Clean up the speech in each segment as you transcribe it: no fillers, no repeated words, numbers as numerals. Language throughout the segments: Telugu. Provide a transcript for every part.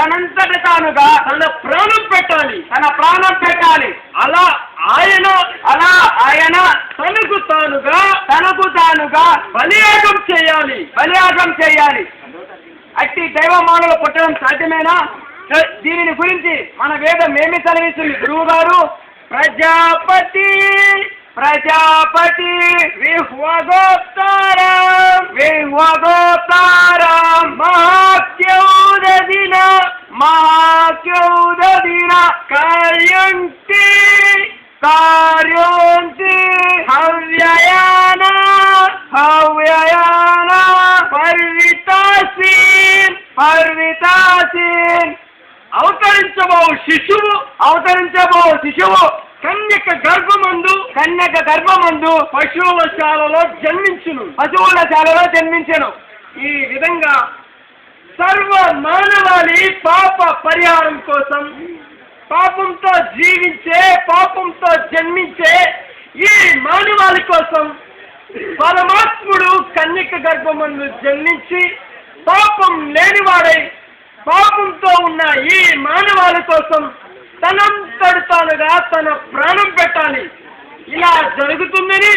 తనంతట తానుగా తన ప్రాణం పెట్టాలి. తన ప్రాణం పెట్టాలి. అలా ఆయన తనకు తానుగా బలియాగం చేయాలి. అట్టి దైవ మానవులు పుట్టడం సాధ్యమేనా? దీనిని గురించి మన వేదం ఏమి సెలవిస్తుంది గురువు గారు? ప్రజాపతి విహ్వగోప్తారం మహాక్యౌదదిన కార్యంతి హవ్యయాన పర్వితాసీన్ అవతరించబో శిశువు కన్యక గర్భమందు పశువుల శాలలో జన్మించును. ఈ విధంగా సర్వ మానవాళి పాప పరిహారం కోసం, పాపంతో జన్మించే ఈ మానవాళి కోసం పరమాత్ముడు కన్యక గర్భమందు జన్మించి పాపం లేనివాడై పాపంతో ఉన్న ఈ మానవాళి కోసం తనంతట తానుగా తన ప్రాణం పెట్టాలి. ఇలా జరుగుతుందని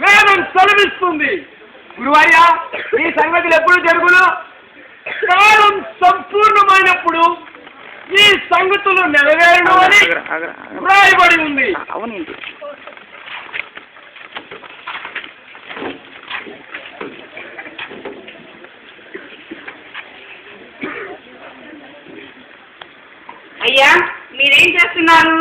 వేదం సెలవిస్తుంది. గురువయ్యా, ఈ సంగతులు ఎప్పుడు జరుగును? కాలం సంపూర్ణమైనప్పుడు ఈ సంగతులు నెరవేరును అని వ్రాయబడి ఉంది. అయ్యా, మీరేం చేస్తున్నారు?